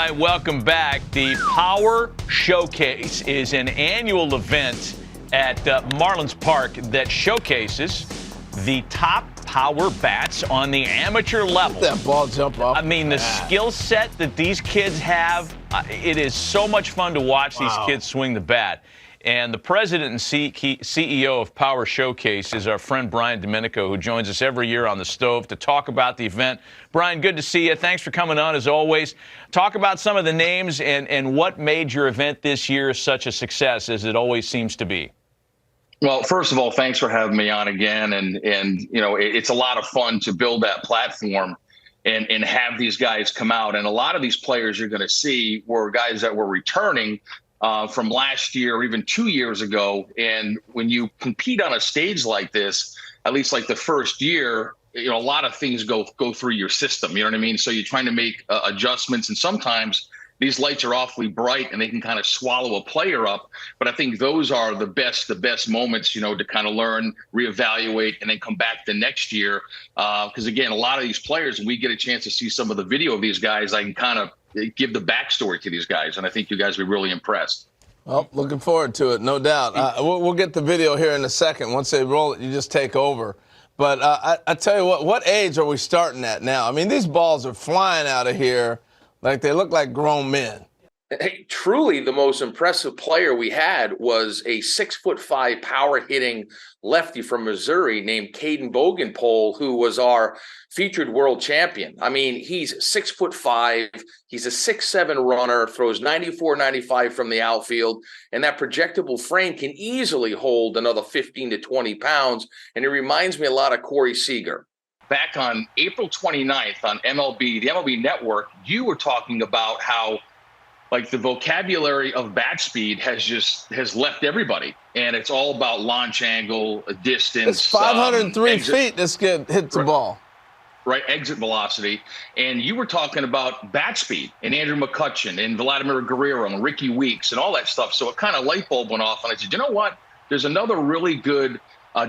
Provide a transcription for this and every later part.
right, welcome back. The Power Showcase is an annual event at Marlins Park that showcases the top power bats on the amateur level. Let that ball jump off. I mean, the skill set that these kids have, it is so much fun to watch these kids swing the bat. And the president and CEO of Power Showcase is our friend Brian Domenico, who joins us every year on the stove to talk about the event. Brian, good to see you. Thanks for coming on, as always. Talk about some of the names and what made your event this year such a success, as it always seems to be. Well, first of all, thanks for having me on again. And you know, it's a lot of fun to build that platform and have these guys come out. And a lot of these players you're going to see were guys that were returning from last year or even 2 years ago. And when you compete on a stage like this, at least like the first year, you know, a lot of things go through your system. You know what I mean? So you're trying to make adjustments, and sometimes these lights are awfully bright and they can kind of swallow a player up. But I think those are the best moments, you know, to kind of learn, reevaluate, and then come back the next year. Because again, a lot of these players, when we get a chance to see some of the video of these guys, I can kind of give the backstory to these guys, and I think you guys will be really impressed. Well, looking forward to it, no doubt. We'll get the video here in a second. Once they roll it, you just take over. But I tell you what age are we starting at now? I mean, these balls are flying out of here like they look like grown men. Hey, truly the most impressive player we had was a 6'5" power hitting lefty from Missouri named Caden Bogenpole, who was our featured world champion. I mean, he's 6'5", he's a 6'7" runner, throws 94, 95 from the outfield, and that projectable frame can easily hold another 15 to 20 pounds. And it reminds me a lot of Corey Seager. Back on April 29th on the MLB Network, you were talking about how like the vocabulary of bat speed has left everybody, and it's all about launch angle, distance. It's 503 feet this kid hits the ball. Right, exit velocity. And you were talking about bat speed and Andrew McCutchen and Vladimir Guerrero and Ricky Weeks and all that stuff. So it kind of light bulb went off, and I said, you know what? There's another really good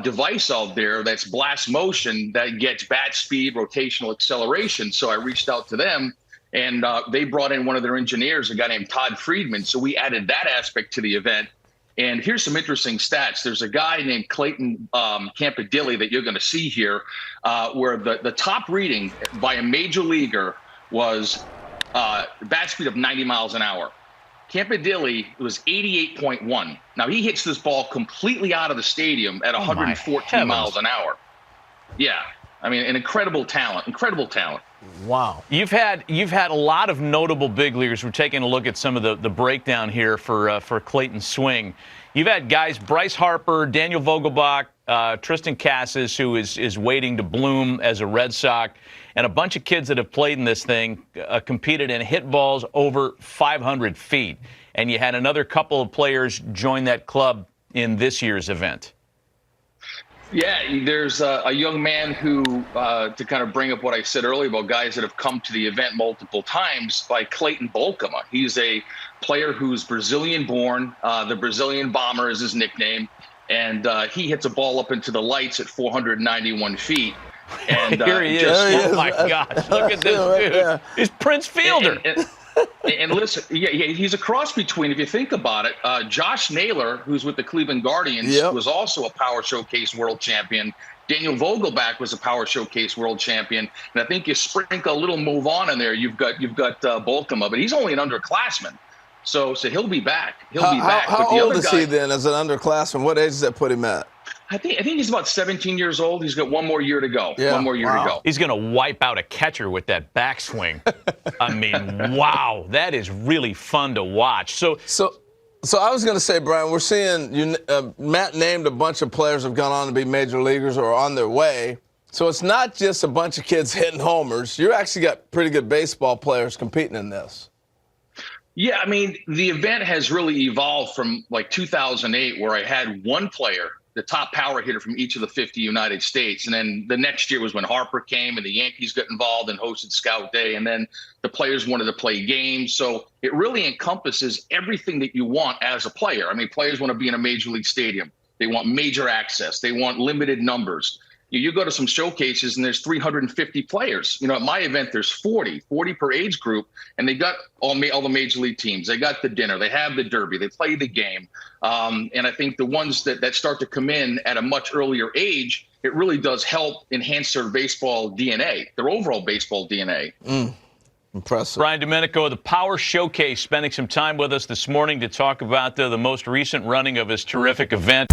device out there that's Blast Motion that gets bat speed, rotational acceleration. So I reached out to them. And they brought in one of their engineers, a guy named Todd Friedman. So we added that aspect to the event. And here's some interesting stats. There's a guy named Clayton Campadilli that you're going to see here, where the top reading by a major leaguer was bat speed of 90 miles an hour. Campadilli was 88.1. Now, he hits this ball completely out of the stadium at 114 miles an hour. Yeah. I mean, an incredible talent, Wow. You've had a lot of notable big leaguers. We're taking a look at some of the breakdown here for Clayton's swing. You've had guys, Bryce Harper, Daniel Vogelbach, Tristan Casas, who is waiting to bloom as a Red Sox, and a bunch of kids that have played in this thing, competed and hit balls over 500 feet. And you had another couple of players join that club in this year's event. Yeah, there's a young man who, to kind of bring up what I said earlier about guys that have come to the event multiple times, by Clayton Bolkema. He's a player who's Brazilian-born. The Brazilian Bomber is his nickname. And he hits a ball up into the lights at 491 feet. And here he is. Oh, my gosh. Look at this dude. Yeah. He's Prince Fielder. And listen, he's a cross between, if you think about it, Josh Naylor, who's with the Cleveland Guardians, was also a Power Showcase world champion. Daniel Vogelbach was a Power Showcase world champion. And I think you sprinkle a little move on in there, you've got Bolkema, but he's only an underclassman. So he'll be back. How old is he then as an underclassman? What age does that put him at? I think he's about 17 years old. He's got one more year to go. Yeah. One more year to go. He's going to wipe out a catcher with that backswing. I mean, wow, that is really fun to watch. So I was going to say, Brian, we're seeing Matt named a bunch of players have gone on to be major leaguers or on their way. So it's not just a bunch of kids hitting homers. You actually got pretty good baseball players competing in this. Yeah, I mean, the event has really evolved from like 2008, where I had one player, the top power hitter from each of the 50 United States. And then the next year was when Harper came and the Yankees got involved and hosted Scout Day. And then the players wanted to play games. So it really encompasses everything that you want as a player. I mean, players want to be in a major league stadium. They want major access. They want limited numbers. You go to some showcases and there's 350 players. At my event, there's 40 per age group, and they got all the major league teams. They got the dinner, they have the derby, they play the game. And I think the ones that start to come in at a much earlier age, it really does help enhance their baseball DNA, their overall baseball DNA. Impressive. Brian Domenico of the Power Showcase spending some time with us this morning to talk about the most recent running of his terrific event.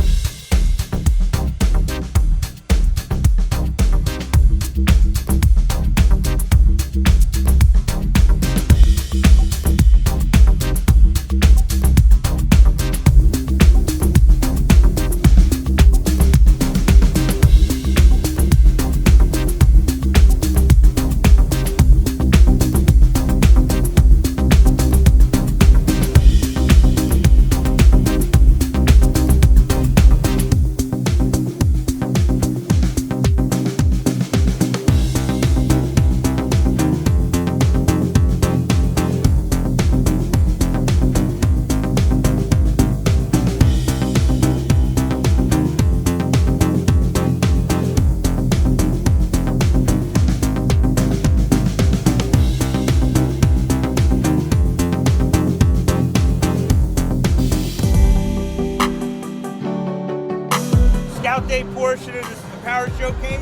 Scout Day portion of this Power Showcase.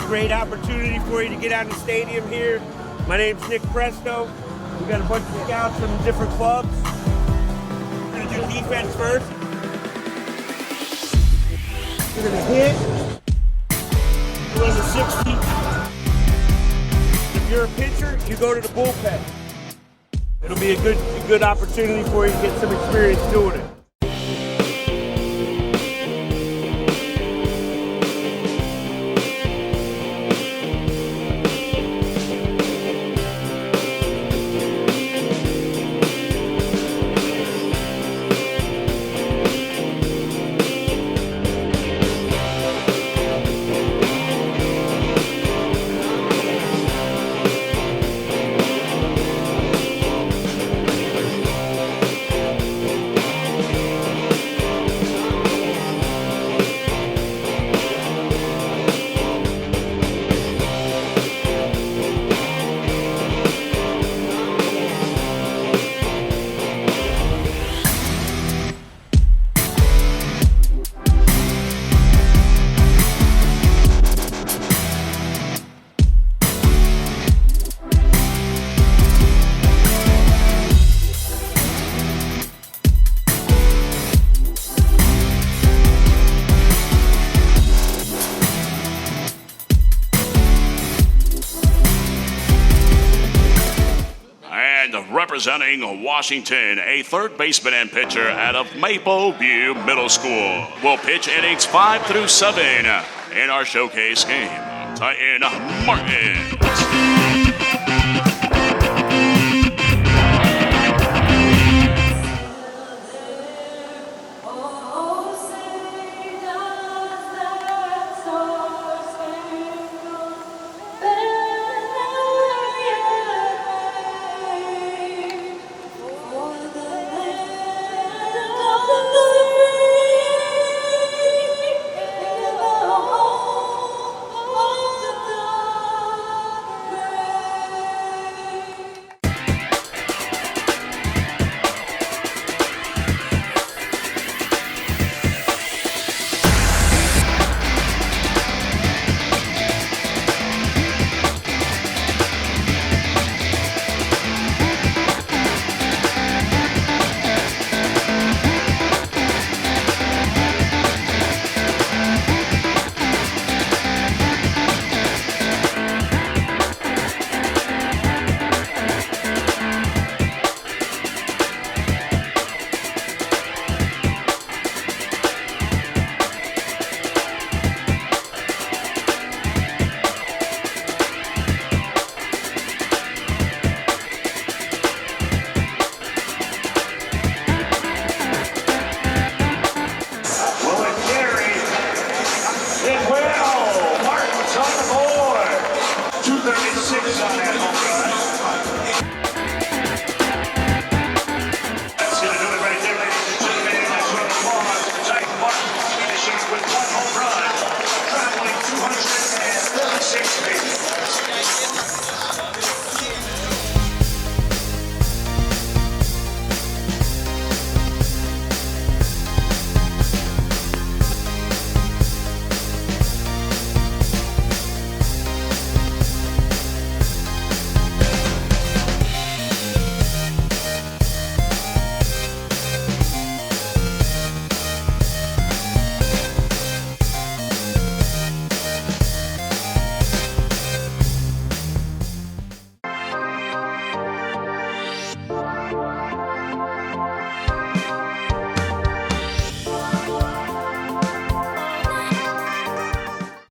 Great opportunity for you to get out in the stadium here. My name's Nick Presto. We got a bunch of scouts from different clubs. We're gonna do defense first. We're gonna hit. Run the 60. If you're a pitcher, you go to the bullpen. It'll be a good opportunity for you to get some experience doing it. Representing Washington, a third baseman and pitcher out of Maple View Middle School, will pitch innings 5 through 7 in our showcase game. Tytan Martin.